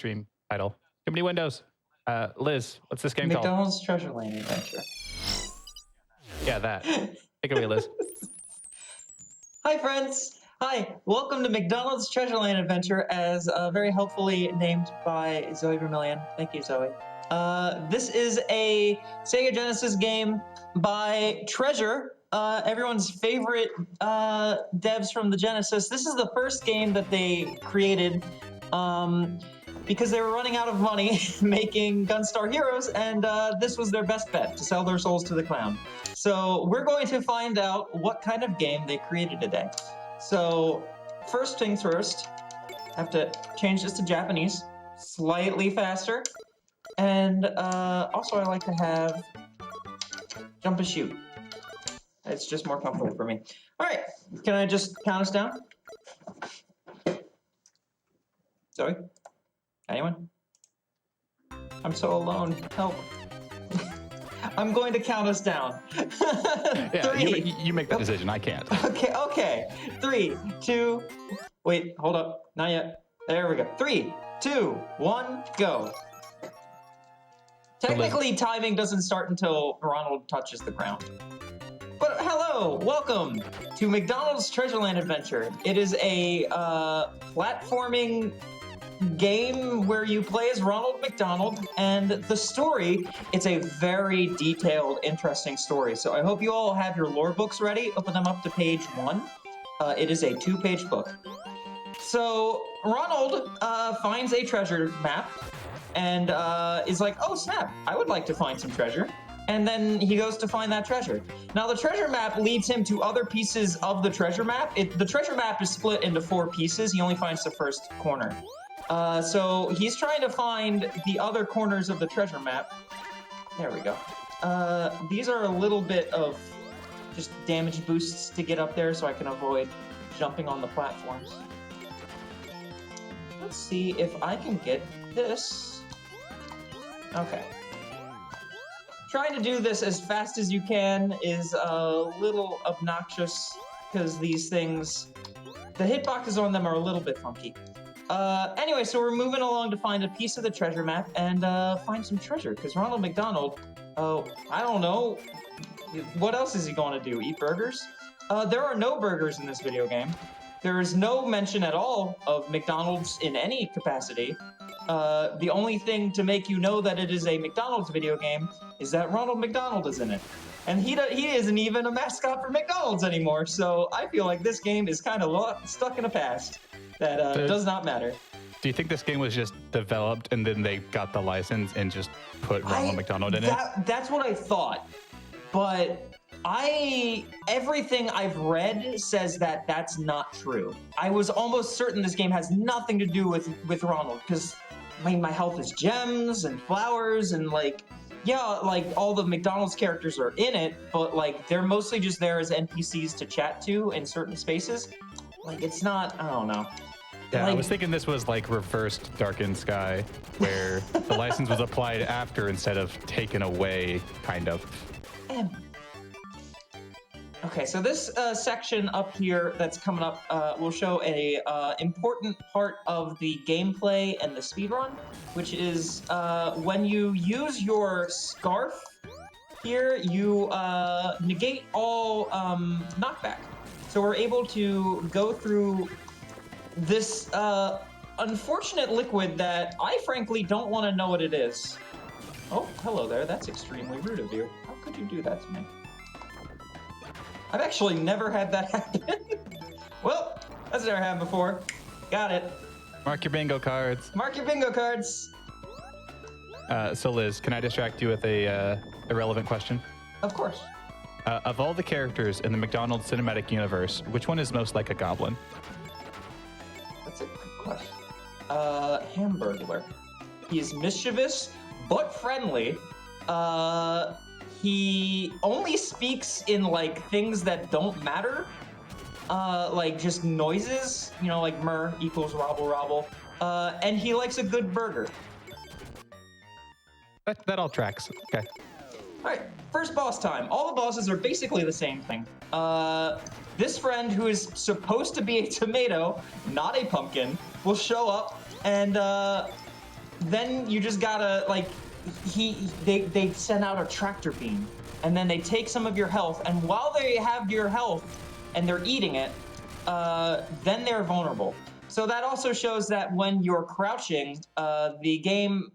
stream title. Too many windows. Liz, what's this game called? McDonald's Treasure Lane Adventure. Yeah, that. Take it away, Liz. Hi, friends. Hi. Welcome to McDonald's Treasure Lane Adventure, as very helpfully named by ZoeVermilion. Thank you, Zoe. This is a Sega Genesis game by Treasure, everyone's favorite devs from the Genesis. This is the first game that they created because they were running out of money making Gunstar Heroes, and this was their best bet, to sell their souls to the clown. So we're going to find out what kind of game they created today. So first things first, I have to change this to Japanese, slightly faster. And also I like to have jump and shoot. It's just more comfortable for me. All right, can I just count us down? Zoe? Anyone? I'm so alone, help. I'm going to count us down. Yeah, you make that decision, I can't. Okay. 3, 2, wait, hold up, not yet. There we go. 3, 2, 1, go. Technically, timing doesn't start until Ronald touches the ground. But hello, welcome to McDonald's Treasure Land Adventure. It is a platforming game where you play as Ronald McDonald, and the story, it's a very detailed, interesting story. So I hope you all have your lore books ready. Open them up to page 1. It is a 2-page book. So Ronald finds a treasure map and is like, oh snap, I would like to find some treasure. And then he goes to find that treasure. Now the treasure map leads him to other pieces of the treasure map. The treasure map is split into 4 pieces. He only finds the first corner. So he's trying to find the other corners of the treasure map. There we go. These are a little bit of just damage boosts to get up there so I can avoid jumping on the platforms. Let's see if I can get this. Okay. Trying to do this as fast as you can is a little obnoxious because these things, the hitboxes on them are a little bit funky. Anyway, so we're moving along to find a piece of the treasure map and find some treasure, because Ronald McDonald, I don't know, what else is he going to do? Eat burgers? There are no burgers in this video game. There is no mention at all of McDonald's in any capacity. The only thing to make you know that it is a McDonald's video game is that Ronald McDonald is in it. And he isn't even a mascot for McDonald's anymore, so I feel like this game is kind of stuck in a past that does not matter. Do you think this game was just developed and then they got the license and just put Ronald McDonald in it? That's what I thought, but everything I've read says that that's not true. I was almost certain this game has nothing to do with Ronald, because I mean, my health is gems and flowers and like, yeah, like all the McDonald's characters are in it, but like they're mostly just there as NPCs to chat to in certain spaces. Like it's not, I don't know. Yeah, like, I was thinking this was like reversed Darkened Sky, where the license was applied after instead of taken away, kind of. Okay, so this section up here that's coming up will show a important part of the gameplay and the speedrun, which is when you use your scarf here, you negate all knockback. So we're able to go through this unfortunate liquid that I frankly don't want to know what it is. Oh, hello there. That's extremely rude of you. How could you do that to me? I've actually never had that happen. Well, that's never happened before. Got it. Mark your bingo cards. Mark your bingo cards. So Liz, can I distract you with a irrelevant question? Of course. Of all the characters in the McDonald's cinematic universe, which one is most like a goblin? That's a good question. Hamburglar. He is mischievous, but friendly. He only speaks in like things that don't matter. Like just noises, you know, like myrrh equals robble robble. And he likes a good burger. That all tracks. Okay. All right, first boss time. All the bosses are basically the same thing. This friend, who is supposed to be a tomato, not a pumpkin, will show up and then you just gotta like they send out a tractor beam, and then they take some of your health, and while they have your health and they're eating it, then they're vulnerable. So that also shows that when you're crouching, the game,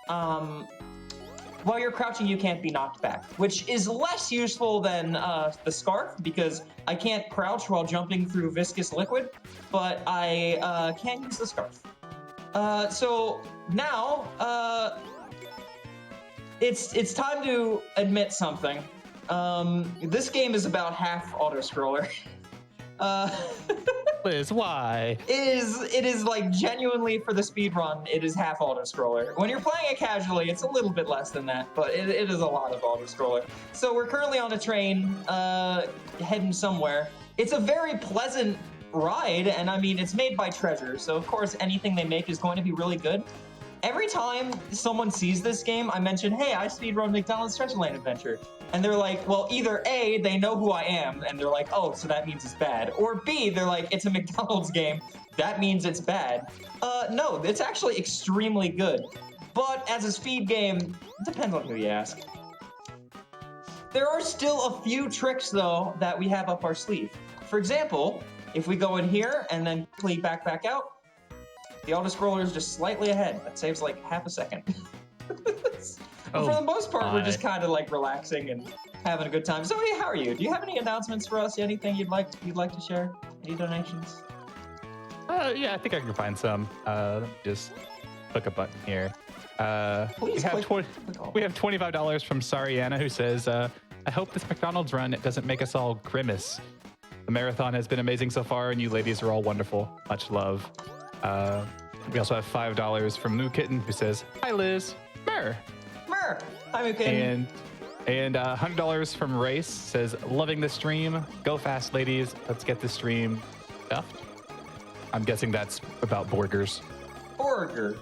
while you're crouching, you can't be knocked back, which is less useful than the scarf, because I can't crouch while jumping through viscous liquid, but I can use the scarf. So now, it's time to admit something. This game is about half auto-scroller. Liz, why? It is like genuinely for the speed run, it is half auto-scroller. When you're playing it casually, it's a little bit less than that, but it is a lot of auto-scroller. So we're currently on a train, heading somewhere. It's a very pleasant ride, and I mean, it's made by Treasure, so of course anything they make is going to be really good. Every time someone sees this game, I mention, hey, I speedrun McDonald's Treasureland Adventure. And they're like, well, either A, they know who I am, and they're like, oh, so that means it's bad. Or B, they're like, it's a McDonald's game, that means it's bad. No, it's actually extremely good. But as a speed game, it depends on who you ask. There are still a few tricks, though, that we have up our sleeve. For example, if we go in here and then quickly back out, the auto-scroller is just slightly ahead. That saves like half a second. But for the most part, we're just kind of like relaxing and having a good time. So, how are you? Do you have any announcements for us? Anything you'd like to share? Any donations? Yeah, I think I can find some. Let me just click a button here. Please we have $25 from Sariana, who says, I hope this McDonald's run doesn't make us all grimace. The marathon has been amazing so far, and you ladies are all wonderful. Much love. We also have $5 from Moo Kitten, who says, hi, Liz. Mer. Hi, Moo Kitten. And $100 from Race, says, loving the stream. Go fast, ladies. Let's get the stream stuffed. I'm guessing that's about burgers. Burger.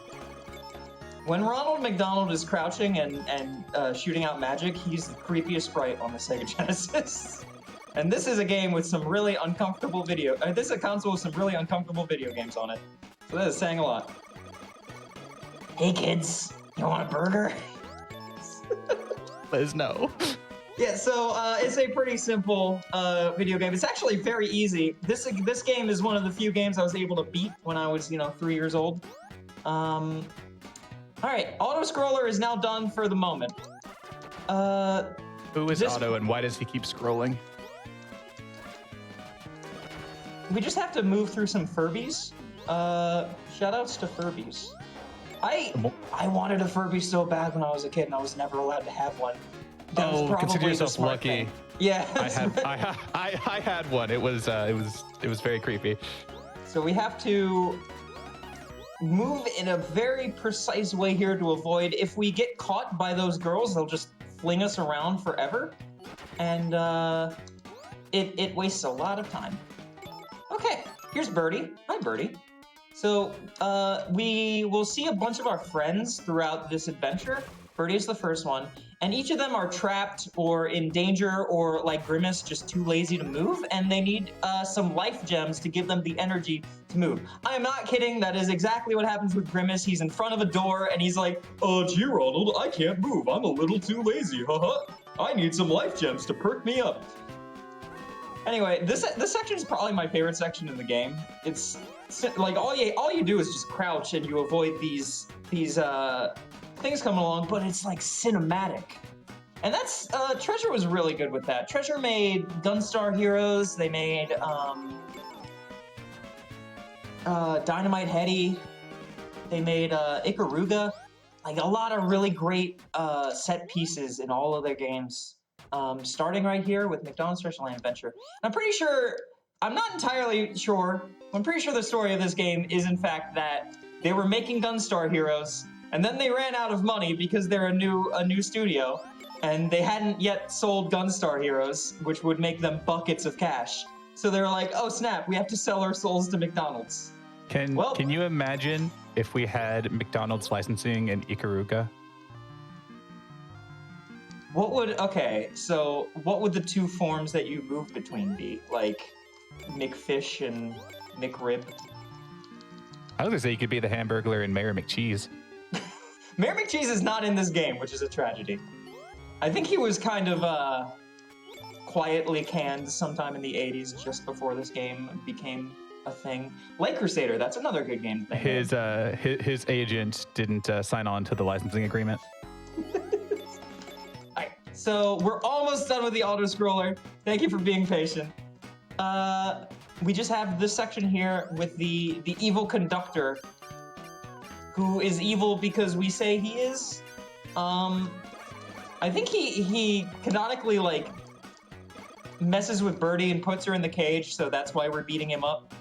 When Ronald McDonald is crouching and shooting out magic, he's the creepiest sprite on the Sega Genesis. And this is a game with some really uncomfortable this is a console with some really uncomfortable video games on it. So that is saying a lot. Hey kids, you want a burger? Liz, no. Yeah, so it's a pretty simple video game. It's actually very easy. This game is one of the few games I was able to beat when I was, 3 years old. All right, auto-scroller is now done for the moment. Who is Otto, and why does he keep scrolling? We just have to move through some Furbies. Shoutouts to Furbies. I wanted a Furby so bad when I was a kid, and I was never allowed to have one. That was probably consider yourself the smart lucky. thing. Yeah, I had one. It was very creepy. So we have to move in a very precise way here to avoid. If we get caught by those girls, they'll just fling us around forever, and it wastes a lot of time. Okay, here's Birdie. Hi, Birdie. So we will see a bunch of our friends throughout this adventure. Birdie is the first one, and each of them are trapped or in danger or like Grimace, just too lazy to move, and they need some life gems to give them the energy to move. I am not kidding. That is exactly what happens with Grimace. He's in front of a door, and he's like, gee, Ronald, I can't move. I'm a little too lazy. Haha. I need some life gems to perk me up. Anyway, this section is probably my favorite section in the game. It's like all you do is just crouch and you avoid these things coming along, but it's like cinematic. And that's Treasure was really good with that. Treasure made Gunstar Heroes. They made Dynamite Heady. They made Ikaruga. Like a lot of really great set pieces in all of their games. Starting right here with McDonald's Treasureland Adventure. I'm pretty sure, I'm not entirely sure, I'm pretty sure the story of this game is in fact that they were making Gunstar Heroes, and then they ran out of money because they're a new studio, and they hadn't yet sold Gunstar Heroes, which would make them buckets of cash. So they were like, oh snap, we have to sell our souls to McDonald's. Can you imagine if we had McDonald's licensing in Ikaruga? What would the two forms that you move between be? Like McFish and McRib? I was gonna say you could be the Hamburglar and Mayor McCheese. Mayor McCheese is not in this game, which is a tragedy. I think he was kind of quietly canned sometime in the 80s, just before this game became a thing. Light Crusader, that's another good game thing. His agent didn't sign on to the licensing agreement. Alright, so we're almost done with the auto-scroller. Thank you for being patient. We just have this section here with the evil conductor, who is evil because we say he is. I think he canonically, like, messes with Birdie and puts her in the cage, so that's why we're beating him up.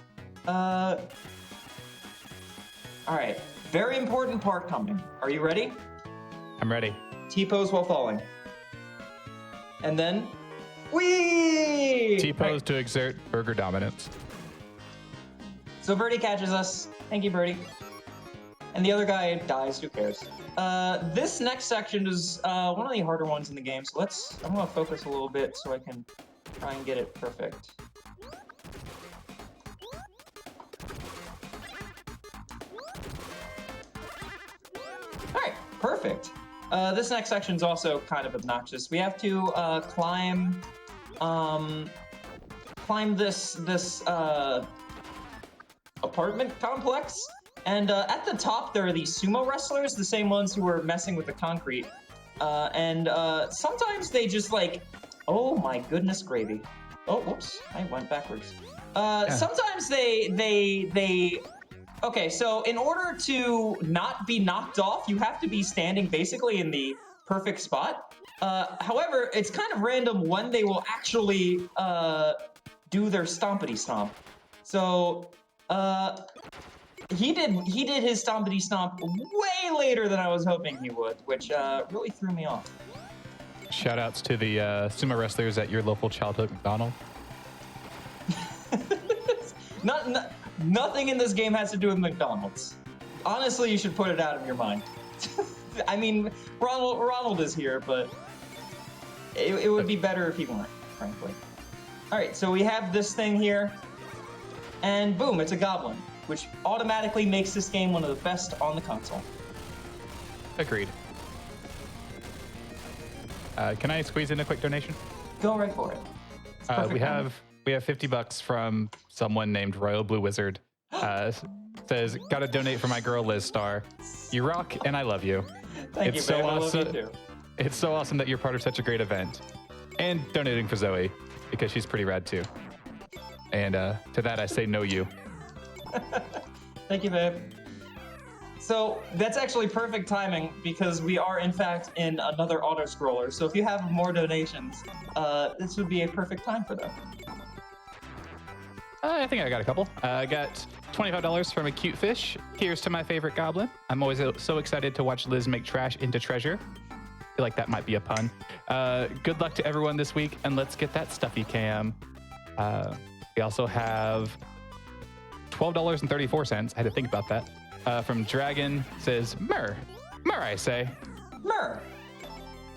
Alright, very important part coming. Are you ready? I'm ready. T-pose while falling. And then, whee! T-pose to exert burger dominance. So Birdie catches us. Thank you, Birdie. And the other guy dies, who cares? This next section is one of the harder ones in the game, so I'm gonna focus a little bit so I can try and get it perfect. Alright, perfect. This next section is also kind of obnoxious. We have to climb this apartment complex. And at the top, there are these sumo wrestlers, the same ones who were messing with the concrete. And sometimes they just like, oh my goodness gravy. Oh, whoops, I went backwards. Sometimes they okay, so in order to not be knocked off, you have to be standing basically in the perfect spot. However, it's kind of random when they will actually do their stompity stomp. So, he did his stompity stomp way later than I was hoping he would, which really threw me off. Shout outs to the sumo wrestlers at your local childhood McDonald's. Nothing in this game has to do with McDonald's. Honestly, you should put it out of your mind. I mean, Ronald is here, but it would be better if he weren't, frankly. All right, so we have this thing here, and boom, it's a goblin, which automatically makes this game one of the best on the console. Agreed. Can I squeeze in a quick donation? Go right for it. We have $50 from someone named Royal Blue Wizard. Says, gotta donate for my girl Lizstar. You rock and I love you. Thank you, so babe. awesome. I love you too. It's so awesome that you're part of such a great event. And donating for Zoe, because she's pretty rad too. And to that I say no you. Thank you, babe. So that's actually perfect timing because we are in fact in another auto-scroller. So if you have more donations, this would be a perfect time for them. I think I got a couple. I got $25 from a cute fish. Here's to my favorite goblin. I'm always so excited to watch Liz make trash into treasure. I feel like that might be a pun. Good luck to everyone this week, and let's get that stuffy cam. We also have $12.34. I had to think about that. From Dragon, says, Myrrh, I say. Myrrh.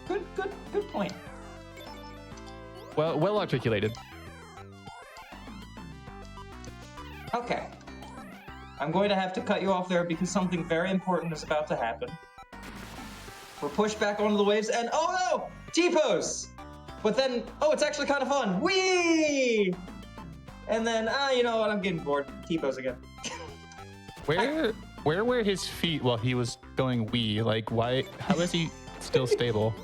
Good point. Well articulated. Okay. I'm going to have to cut you off there because something very important is about to happen. We're pushed back onto the waves, and oh no! T-pose! But then, oh, it's actually kind of fun. Whee! And then, you know what? I'm getting bored. T-pose again. Where were his feet while he was going wee? Like, why? How is he still stable?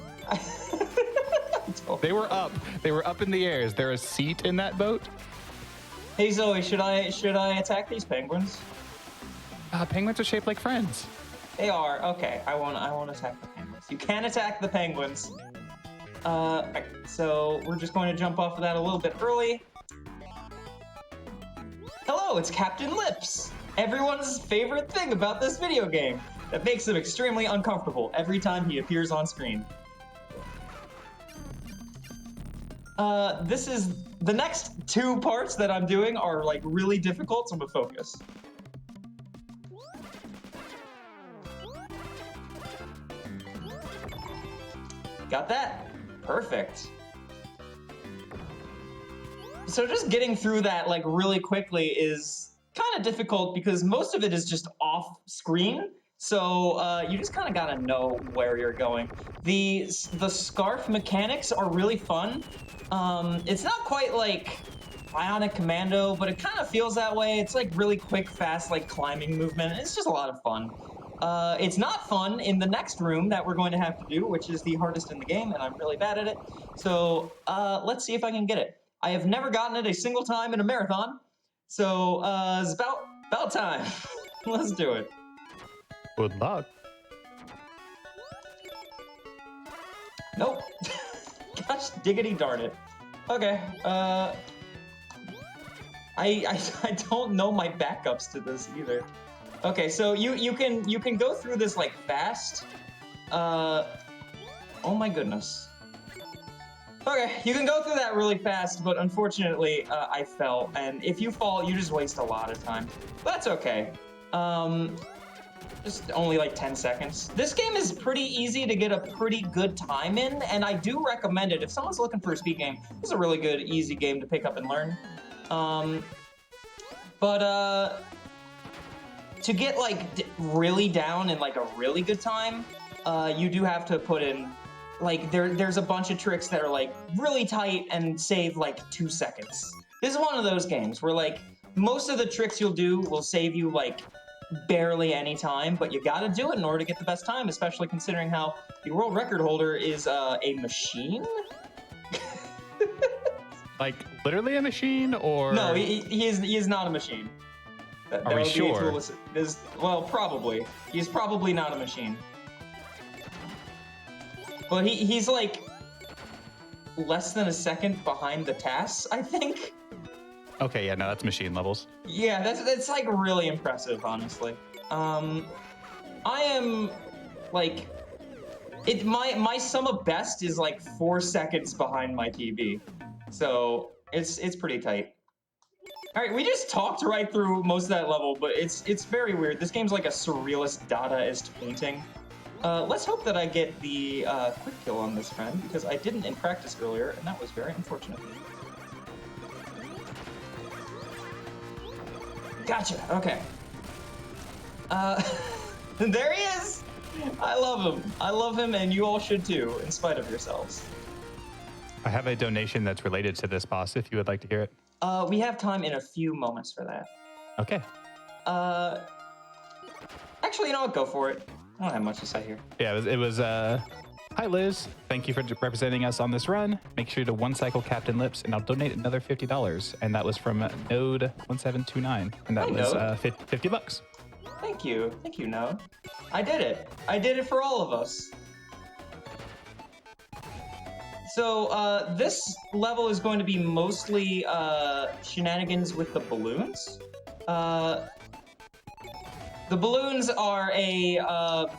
They were up. They were up in the air. Is there a seat in that boat? Hey Zoe, should I attack these penguins? Penguins are shaped like friends. They are. Okay, I won't attack the penguins. You can attack the penguins. Right, so we're just going to jump off of that a little bit early. Hello, it's Captain Lips. Everyone's favorite thing about this video game that makes him extremely uncomfortable every time he appears on screen. This is the next two parts that I'm doing are like really difficult, so I'm gonna focus. Got that? Perfect. So just getting through that like really quickly is kind of difficult because most of it is just off screen. So you just kind of gotta know where you're going. The scarf mechanics are really fun. It's not quite like Bionic Commando, but it kind of feels that way. It's like really quick, fast, like climbing movement. It's just a lot of fun. It's not fun in the next room that we're going to have to do, which is the hardest in the game, and I'm really bad at it. So let's see if I can get it. I have never gotten it a single time in a marathon, so it's about time. Let's do it. Good luck. Nope. Gosh diggity darn it. Okay, I don't know my backups to this either. Okay, so you can go through this like fast. Oh my goodness. Okay, you can go through that really fast, but unfortunately I fell, and if you fall, you just waste a lot of time. That's okay. Just only like 10 seconds. This game is pretty easy to get a pretty good time in, and I do recommend it. If someone's looking for a speed game, this is a really good, easy game to pick up and learn. To get like really down in like a really good time, you do have to put in, like there's a bunch of tricks that are like really tight and save like 2 seconds. This is one of those games where like most of the tricks you'll do will save you like barely any time, but you gotta do it in order to get the best time, especially considering how the world record holder is a machine. Like literally a machine, or no, he is not a machine. Are we sure? Well, probably. He's probably not a machine. But he's like less than a second behind the tasks, I think. Okay, yeah, no, that's machine levels. Yeah, that's like really impressive, honestly. I am like my sum of best is like 4 seconds behind my TV. So it's pretty tight. All right, we just talked right through most of that level, but it's very weird. This game's like a surrealist Dadaist painting. Let's hope that I get the quick kill on this friend, because I didn't in practice earlier, and that was very unfortunate. Gotcha, okay. There he is! I love him. I love him, and you all should too, in spite of yourselves. I have a donation that's related to this boss, if you would like to hear it. We have time in a few moments for that. Okay. Actually, you know what? Go for it. I don't have much to say here. Yeah, it was hi Liz, thank you for representing us on this run. Make sure to one cycle Captain Lips, and I'll donate another $50. And that was from Node1729, and that was $50. Thank you, Node. I did it for all of us. So this level is going to be mostly shenanigans with the balloons. The balloons are a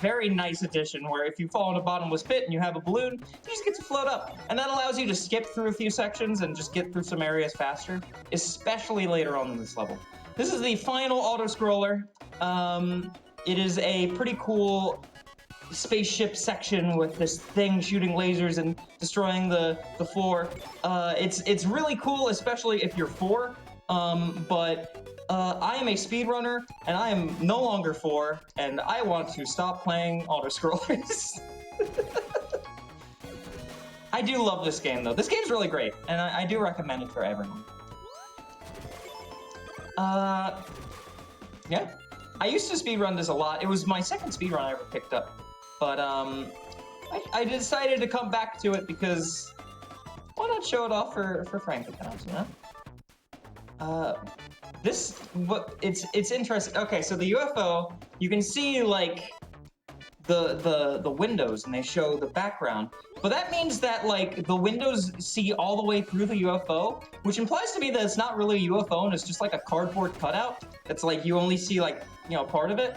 very nice addition where if you fall in a bottomless pit and you have a balloon, you just get to float up. And that allows you to skip through a few sections and just get through some areas faster, especially later on in this level. This is the final auto-scroller. It is a pretty cool spaceship section with this thing shooting lasers and destroying the floor. It's really cool, especially if you're 4. But I am a speedrunner, and I am no longer 4, and I want to stop playing auto-scrollers. I do love this game, though. This game's really great, and I do recommend it for everyone. Yeah. I used to speedrun this a lot. It was my second speedrun I ever picked up. But, I decided to come back to it because why not show it off for Frank accounts, you know? It's interesting. Okay, so the UFO, you can see like the windows and they show the background, but that means that like the windows see all the way through the UFO, which implies to me that it's not really a UFO and it's just like a cardboard cutout. It's like you only see like, you know, part of it.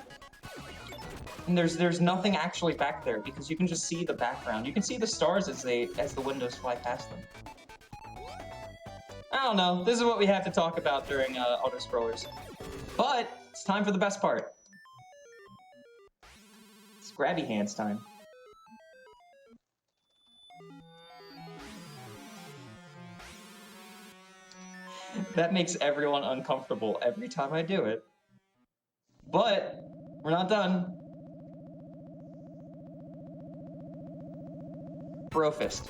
And there's nothing actually back there because you can just see the background. You can see the stars as the windows fly past them. I don't know. This is what we have to talk about during auto-scrollers. But it's time for the best part. It's grabby hands time. That makes everyone uncomfortable every time I do it. But we're not done. Brofist.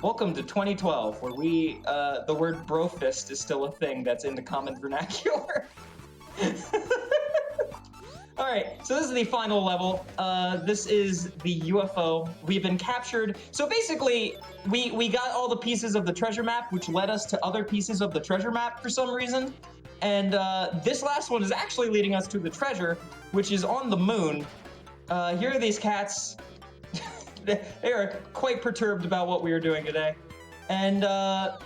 Welcome to 2012, where the word brofist is still a thing that's in the common vernacular. All right, so this is the final level. This is the UFO. We've been captured. So basically, we got all the pieces of the treasure map, which led us to other pieces of the treasure map for some reason. And this last one is actually leading us to the treasure, which is on the moon. Here are these cats. They are quite perturbed about what we are doing today. And the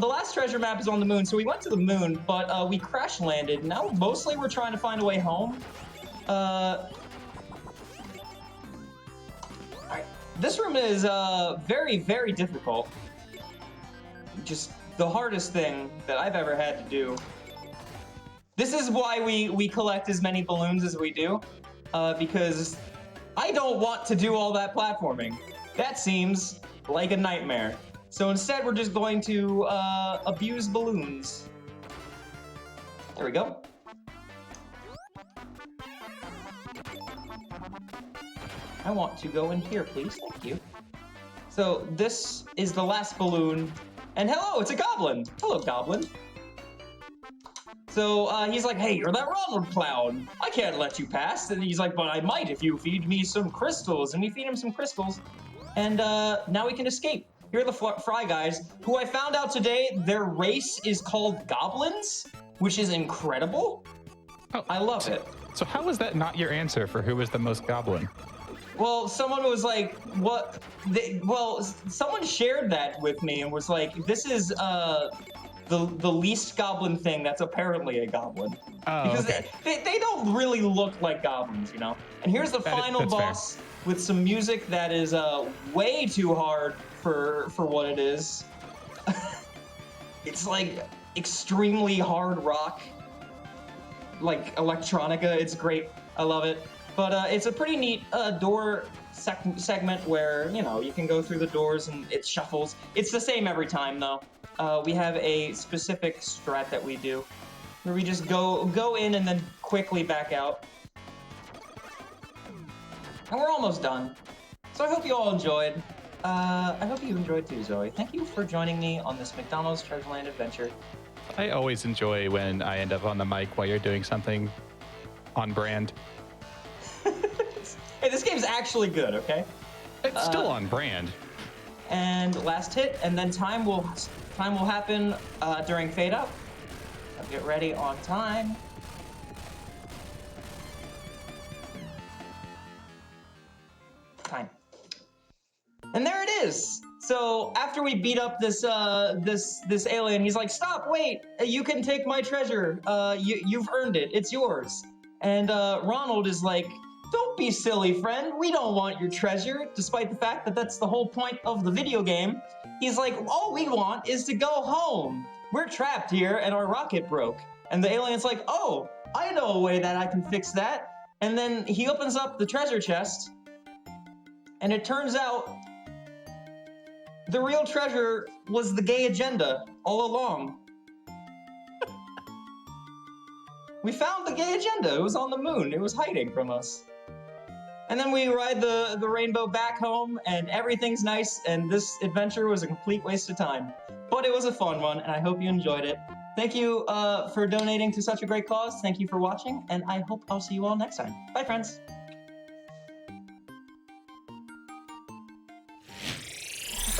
last treasure map is on the moon, so we went to the moon, but we crash landed. Now mostly we're trying to find a way home. Alright. This room is very, very difficult. Just the hardest thing that I've ever had to do. This is why we collect as many balloons as we do, because I don't want to do all that platforming. That seems like a nightmare. So instead, we're just going to abuse balloons. There we go. I want to go in here, please. Thank you. So this is the last balloon. And hello, it's a goblin. Hello, goblin. So he's like, hey, you're that Ronald Clown. I can't let you pass. And he's like, but I might if you feed me some crystals. And we feed him some crystals. And now we can escape. Here are the Fry Guys, who I found out today, their race is called goblins, which is incredible. Oh, I love it. So how was that not your answer for who was the most goblin? Well, someone was like, what? Someone shared that with me and was like, this is the least goblin thing that's apparently a goblin. Oh, because okay. they don't really look like goblins, you know? And here's the final boss with some music that is way too hard for what it is. It's like extremely hard rock, like electronica. It's great. I love it. But it's a pretty neat door segment where, you know, you can go through the doors and it shuffles. It's the same every time, though. We have a specific strat that we do where we just go in and then quickly back out. And we're almost done. So I hope you all enjoyed. I hope you enjoyed too, Zoe. Thank you for joining me on this McDonald's Treasureland adventure. I always enjoy when I end up on the mic while you're doing something on brand. Hey, this game's actually good, okay? It's still on brand. And last hit, and then time will happen during fade out. So get ready on time. Time. And there it is. So after we beat up this this alien, he's like, "Stop! Wait! You can take my treasure. You've earned it. It's yours." And Ronald is like, "Don't be silly, friend. We don't want your treasure," despite the fact that that's the whole point of the video game. He's like, "All we want is to go home. We're trapped here and our rocket broke." And the alien's like, "Oh, I know a way that I can fix that." And then he opens up the treasure chest, and it turns out the real treasure was the gay agenda all along. We found the gay agenda. It was on the moon. It was hiding from us. And then we ride the rainbow back home, and everything's nice, and this adventure was a complete waste of time. But it was a fun one, and I hope you enjoyed it. Thank you for donating to such a great cause. Thank you for watching, and I hope I'll see you all next time. Bye, friends.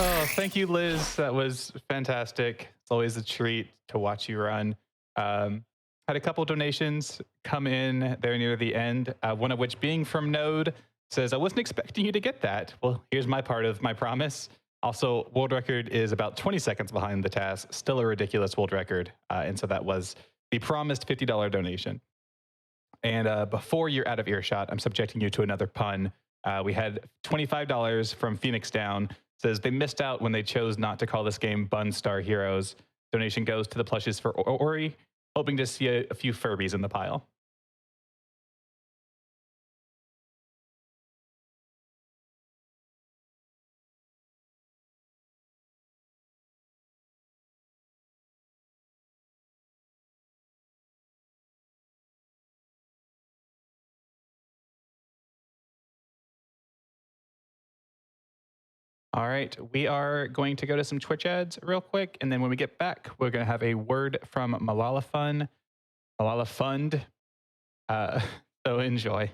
Oh, thank you, Liz. That was fantastic. It's always a treat to watch you run. Had a couple donations come in there near the end, one of which being from Node says, "I wasn't expecting you to get that." Well, here's my part of my promise. Also, world record is about 20 seconds behind the task. Still a ridiculous world record. And so that was the promised $50 donation. And before you're out of earshot, I'm subjecting you to another pun. We had $25 from Phoenix Down. Says they missed out when they chose not to call this game Bun Star Heroes. Donation goes to the plushes for Ori. Hoping to see a few Furbies in the pile. All right, we are going to go to some Twitch ads real quick, and then when we get back, we're going to have a word from Malala Fund. Uh, so enjoy.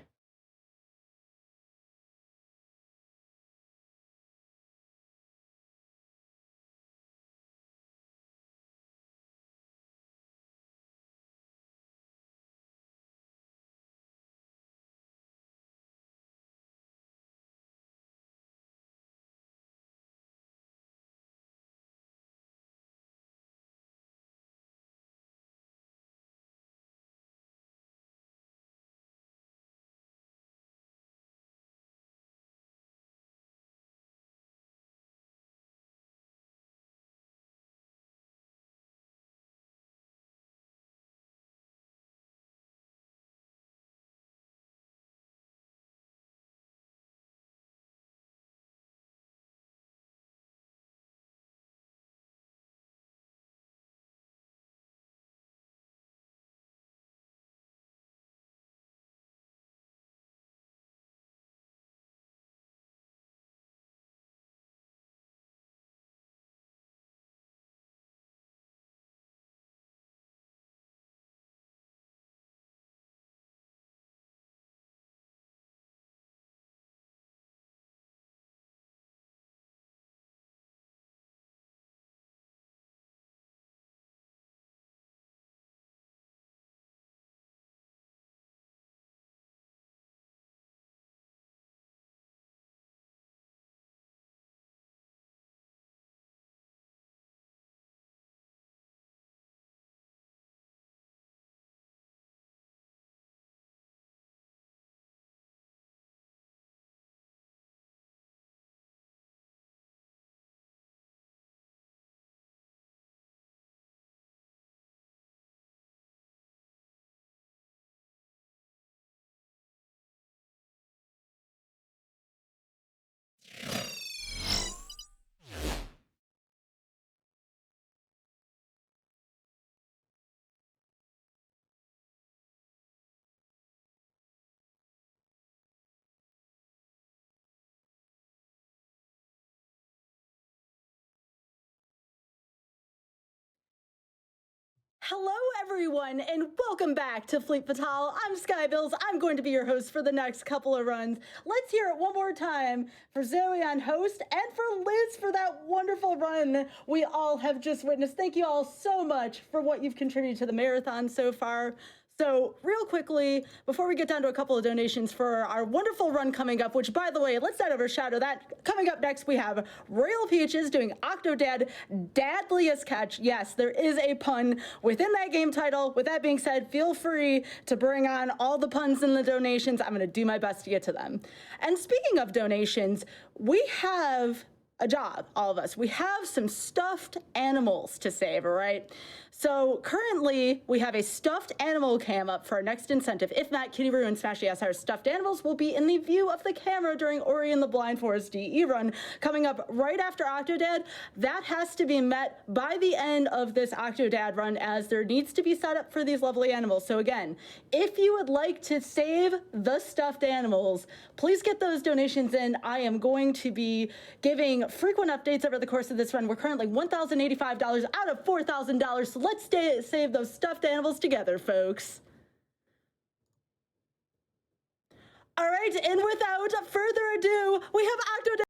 Hello, everyone, and welcome back to Fleet Fatal. I'm Skybills. I'm going to be your host for the next couple of runs. Let's hear it one more time for Zoe on host and for Liz for that wonderful run we all have just witnessed. Thank you all so much for what you've contributed to the marathon so far. So real quickly, before we get down to a couple of donations for our wonderful run coming up, which by the way, let's not overshadow that. Coming up next, we have Royal Peaches doing Octodad Dadliest Catch. Yes, there is a pun within that game title. With that being said, feel free to bring on all the puns in the donations. I'm gonna do my best to get to them. And speaking of donations, we have a job, all of us. We have some stuffed animals to save, all right? So currently, we have a stuffed animal cam up for our next incentive. If not, Kitty Roo and Smashy Yes, our stuffed animals will be in the view of the camera during Ori and the Blind Forest DE run coming up right after Octodad. That has to be met by the end of this Octodad run, as there needs to be set up for these lovely animals. So again, if you would like to save the stuffed animals, please get those donations in. I am going to be giving frequent updates over the course of this run. We're currently $1,085 out of $4,000, so let's save those stuffed animals together, folks. All right, and without further ado, we have